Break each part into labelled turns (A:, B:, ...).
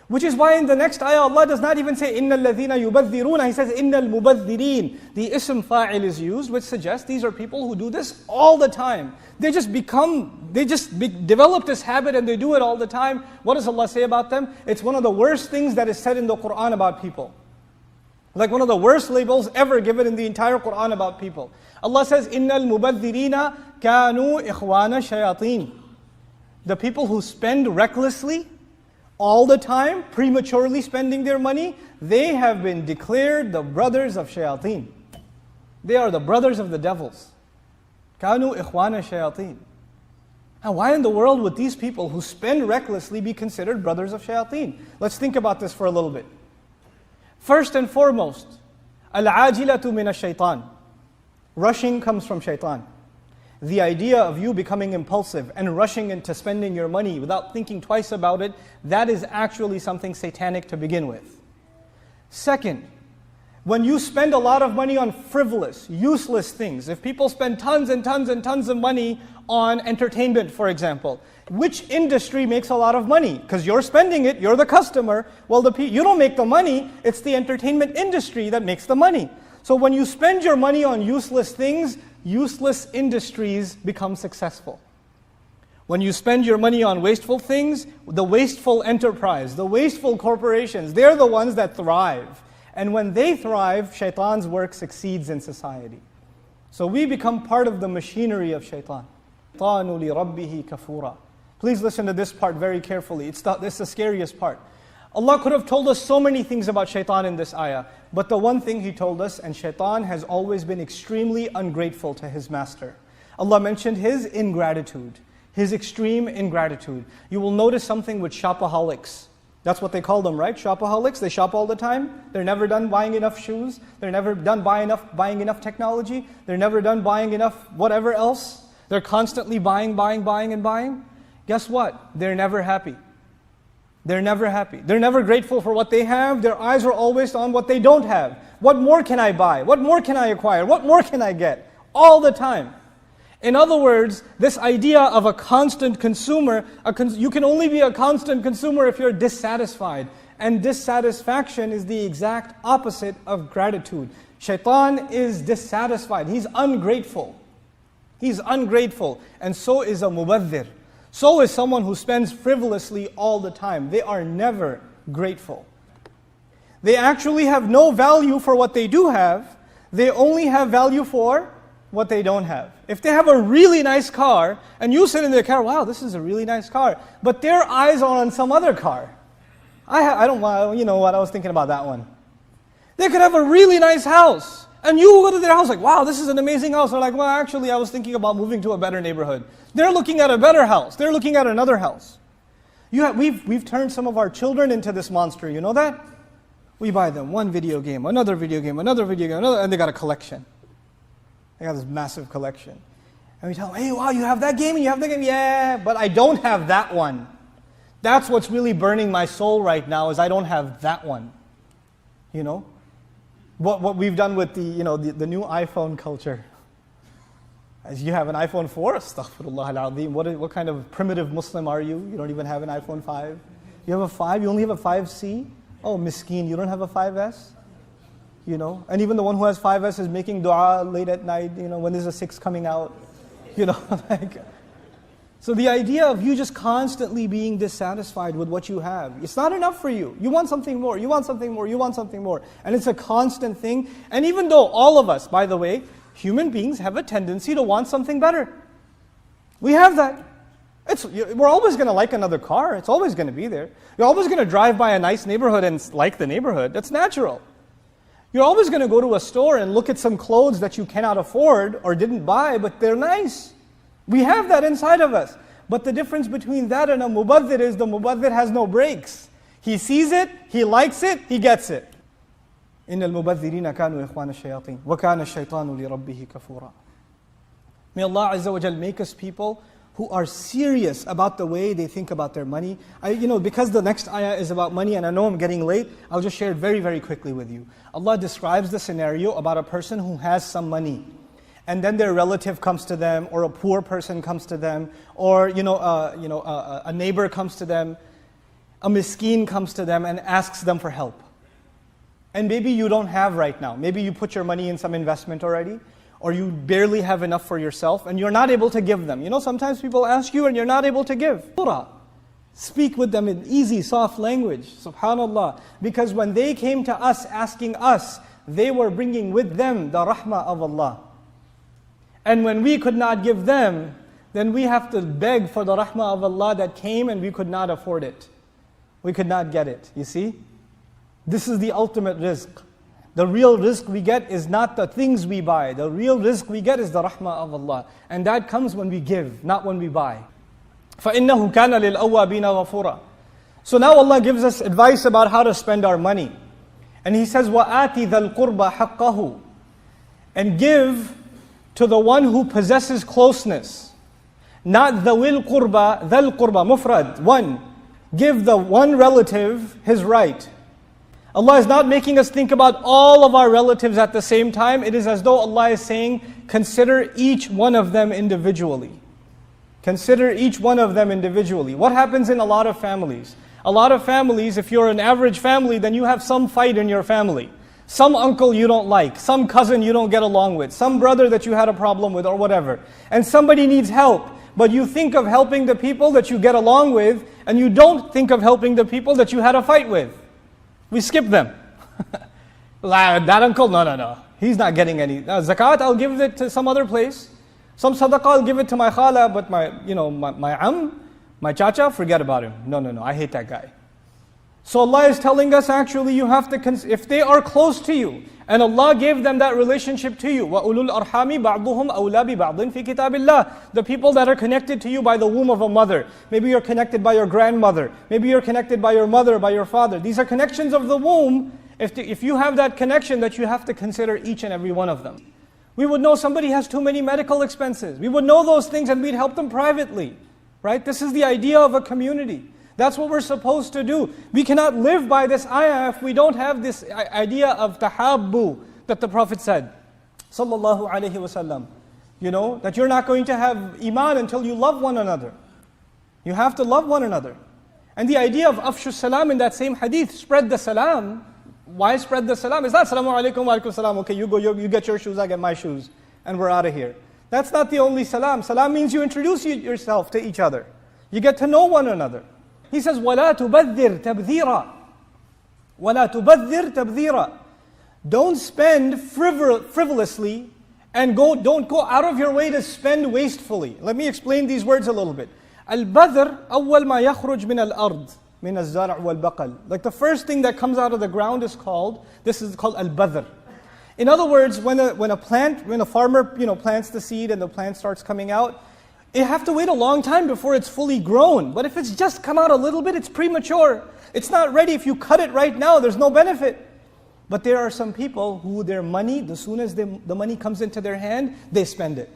A: Which is why in the next ayah Allah does not even say إِنَّ الَّذِينَ يُبَذِّرُونَ. He says إِنَّ الْمُبَذِّرِينَ. The ism fa'il is used, which suggests these are people who do this all the time. They just develop this habit and they do it all the time. What does Allah say about them? It's one of the worst things that is said in the Quran about people. Like one of the worst labels ever given in the entire Quran about people. Allah says, إِنَّ الْمُبَذِّرِينَ كَانُوا إِخْوَانَ شَيَاطِينَ. The people who spend recklessly, all the time, prematurely spending their money, they have been declared the brothers of shayateen. They are the brothers of the devils. كَانُوا إِخْوَانَ شَيَاطِينَ. And why in the world would these people who spend recklessly be considered brothers of shayateen? Let's think about this for a little bit. First and foremost, الْعَاجِلَةُ مِنَ الشَّيْطَانِ. Rushing comes from shaitan. The idea of you becoming impulsive and rushing into spending your money without thinking twice about it, that is actually something satanic to begin with. Second, when you spend a lot of money on frivolous, useless things, if people spend tons and tons and tons of money on entertainment, for example, which industry makes a lot of money? Because you're spending it, you're the customer. Well, you don't make the money, it's the entertainment industry that makes the money. So when you spend your money on useless things, useless industries become successful. When you spend your money on wasteful things, the wasteful enterprise, the wasteful corporations, they're the ones that thrive. And when they thrive, shaitan's work succeeds in society. So we become part of the machinery of shaitan. شَيْطَانُ لِرَبِّهِ كَفُورًا. Please listen to this part very carefully. This is the scariest part. Allah could have told us so many things about shaitan in this ayah, but the one thing He told us, and shaitan has always been extremely ungrateful to his master. Allah mentioned his ingratitude, his extreme ingratitude. You will notice something with shopaholics. That's what they call them, right? Shopaholics, they shop all the time. They're never done buying enough shoes. They're never done buying enough technology. They're never done buying enough whatever else. They're constantly buying and buying. Guess what? They're never happy. They're never happy. They're never grateful for what they have. Their eyes are always on what they don't have. What more can I buy? What more can I acquire? What more can I get? All the time. In other words, this idea of a constant consumer, you can only be a constant consumer if you're dissatisfied. And dissatisfaction is the exact opposite of gratitude. Shaitan is dissatisfied. He's ungrateful. He's ungrateful. And so is a mubadhir. So is someone who spends frivolously all the time. They are never grateful. They actually have no value for what they do have. They only have value for what they don't have. If they have a really nice car, and you sit in their car, wow, this is a really nice car, but their eyes are on some other car. You know what, I was thinking about that one. They could have a really nice house, and you go to their house like, wow, this is an amazing house. They're like, well, actually, I was thinking about moving to a better neighborhood. They're looking at a better house. They're looking at another house. We've turned some of our children into this monster, you know that? We buy them one video game, another video game, another video game, and they got a collection. They got this massive collection. And we tell them, hey, wow, you have that game and you have that game? Yeah, but I don't have that one. That's what's really burning my soul right now, is I don't have that one. You know? What we've done with the new iPhone culture. As you have an iPhone 4, astaghfirullah al-azim. What kind of primitive Muslim are you? You don't even have an iPhone 5. You have a 5, you only have a 5C? Oh, miskeen, you don't have a 5S? You know, and even the one who has 5S is making dua late at night, when there's a 6 coming out. So the idea of you just constantly being dissatisfied with what you have, it's not enough for you. You want something more, you want something more, you want something more. And it's a constant thing. And even though all of us, by the way, human beings have a tendency to want something better. We have that. We're always going to like another car. It's always going to be there. You're always going to drive by a nice neighborhood and like the neighborhood. That's natural. You're always going to go to a store and look at some clothes that you cannot afford or didn't buy, but they're nice. We have that inside of us. But the difference between that and a mubadhir is the mubadhir has no brakes. He sees it, he likes it, he gets it. إِنَّ الْمُبَذِّرِينَ كَانُوا إِخْوَانَ الشَّيَاطِينَ وَكَانَ الشَّيْطَانُ لِرَبِّهِ كَفُورًا. May Allah Azza wa Jal make us people who are serious about the way they think about their money. Because the next ayah is about money, and I know I'm getting late, I'll just share it very, very quickly with you. Allah describes the scenario about a person who has some money, and then their relative comes to them, or a poor person comes to them, or a neighbor comes to them, a miskeen comes to them and asks them for help. And maybe you don't have right now. Maybe you put your money in some investment already, or you barely have enough for yourself, and you're not able to give them. You know, sometimes people ask you and you're not able to give. Speak with them in easy, soft language. Subhanallah. Because when they came to us asking us, they were bringing with them the rahmah of Allah. And when we could not give them, then we have to beg for the rahmah of Allah that came and we could not afford it. We could not get it, you see? This is the ultimate rizq. The real rizq we get is not the things we buy. The real rizq we get is the rahmah of Allah. And that comes when we give, not when we buy. فَإِنَّهُ كَانَ لِلْأَوَّابِينَ غَفُورًا. So now Allah gives us advice about how to spend our money. And He says, وَآتِ ذَا الْقُرْبَ حَقَّهُ. And give to the one who possesses closeness. Not ذَوِي الْقُرْبَ, ذَا الْقُرْبَ, mufrad, one. Give the one relative his right. Allah is not making us think about all of our relatives at the same time. It is as though Allah is saying, consider each one of them individually. Consider each one of them individually. What happens in a lot of families? A lot of families, if you're an average family, then you have some fight in your family. Some uncle you don't like, some cousin you don't get along with, some brother that you had a problem with or whatever. And somebody needs help, but you think of helping the people that you get along with, and you don't think of helping the people that you had a fight with. We skip them. That uncle, no. He's not getting any. Zakat, I'll give it to some other place. Some sadaqah, I'll give it to my khala, but my chacha, forget about him. No, I hate that guy. So Allah is telling us actually you have to, if they are close to you, and Allah gave them that relationship to you, وَأُولُو الْأَرْحَامِ بَعْضُهُمْ أَوْلَى بِبَعْضٍ فِي كِتَابِ اللَّهِ. The people that are connected to you by the womb of a mother. Maybe you're connected by your grandmother. Maybe you're connected by your mother, by your father. These are connections of the womb. If you have that connection, that you have to consider each and every one of them. We would know somebody has too many medical expenses. We would know those things and we'd help them privately. Right? This is the idea of a community. That's what we're supposed to do. We cannot live by this ayah if we don't have this idea of tahabbu that the Prophet said. Sallallahu alayhi wasallam. You know, that you're not going to have iman until you love one another. You have to love one another. And the idea of afshu salam in that same hadith, spread the salam. Why spread the salam? It's not salamu alaykum wa alaykum salam. Okay, you go, you get your shoes, I get my shoes. And we're out of here. That's not the only salam. Salam means you introduce yourself to each other. You get to know one another. He says, وَلَا تُبَذِّرْ تَبْذِيرًا. وَلَا تُبَذِّرْ تَبْذِيرًا. Don't spend frivolously and don't go out of your way to spend wastefully. Let me explain these words a little bit. Al-badr أول ما يخرج من الأرض من الزرع والبقل. Like the first thing that comes out of the ground is called al-badr. In other words, when a farmer plants the seed and the plant starts coming out, you have to wait a long time before it's fully grown. But if it's just come out a little bit, it's premature. It's not ready. If you cut it right now, there's no benefit. But there are some people who their money, as soon as the money comes into their hand, they spend it.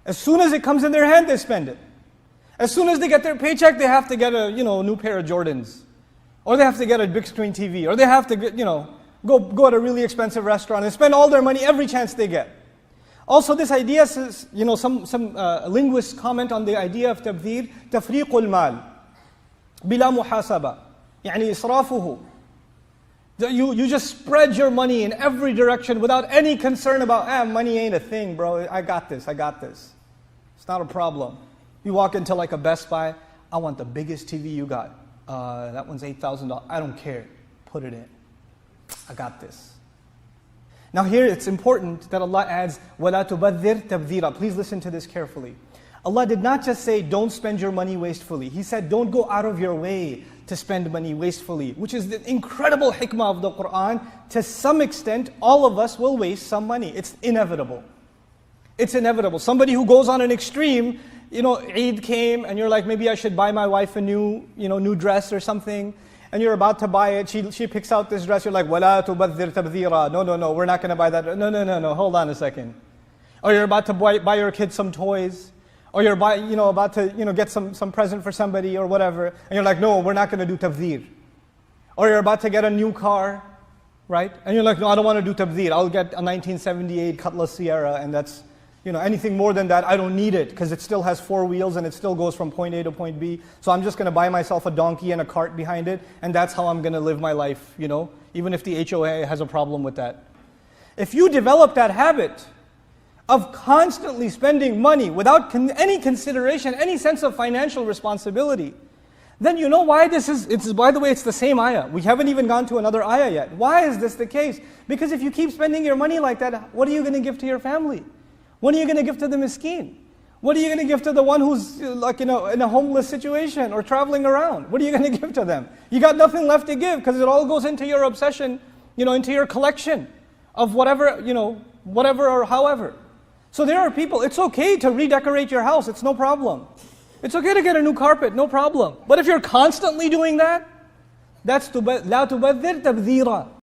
A: As soon as it comes in their hand, they spend it. As soon as they get their paycheck, they have to get a new pair of Jordans. Or they have to get a big screen TV. Or they have to get, go at a really expensive restaurant and spend all their money every chance they get. Also, this idea says, some linguists comment on the idea of tabdhir, tafriqul mal, bila muhasaba, يعني israfuhu. You just spread your money in every direction without any concern about, money ain't a thing, bro. I got this. It's not a problem. You walk into like a Best Buy, I want the biggest TV you got. That one's $8,000. I don't care. Put it in. I got this. Now here it's important that Allah adds, وَلَا تُبَذِّرْ تَبْذِيرًا. Please listen to this carefully. Allah did not just say, don't spend your money wastefully. He said, don't go out of your way to spend money wastefully, which is the incredible hikmah of the Qur'an. To some extent, all of us will waste some money. It's inevitable. It's inevitable. Somebody who goes on an extreme, Eid came and you're like, maybe I should buy my wife a new dress or something. And you're about to buy it, she picks out this dress, you're like, وَلَا تُبَذِّرْ تَبْذِيرًا. No, we're not going to buy that. No, hold on a second. Or you're about to buy your kids some toys. Or you're about to get some present for somebody or whatever. And you're like, no, we're not going to do tabdhir. Or you're about to get a new car, right? And you're like, no, I don't want to do tabdhir. I'll get a 1978 Cutlass Sierra and that's anything more than that, I don't need it because it still has 4 wheels and it still goes from point A to point B. So I'm just going to buy myself a donkey and a cart behind it, and that's how I'm going to live my life, even if the HOA has a problem with that. If you develop that habit of constantly spending money without any consideration, any sense of financial responsibility, then you know why this is, by the way, it's the same ayah. We haven't even gone to another ayah yet. Why is this the case? Because if you keep spending your money like that, what are you going to give to your family? What are you going to give to the miskeen? What are you going to give to the one who's in a homeless situation or traveling around? What are you going to give to them? You got nothing left to give because it all goes into your obsession, into your collection of whatever, whatever or however. So there are people, it's okay to redecorate your house, it's no problem. It's okay to get a new carpet, no problem. But if you're constantly doing that, that's لَا تُبَذِّرْ تَبْذِيرًا.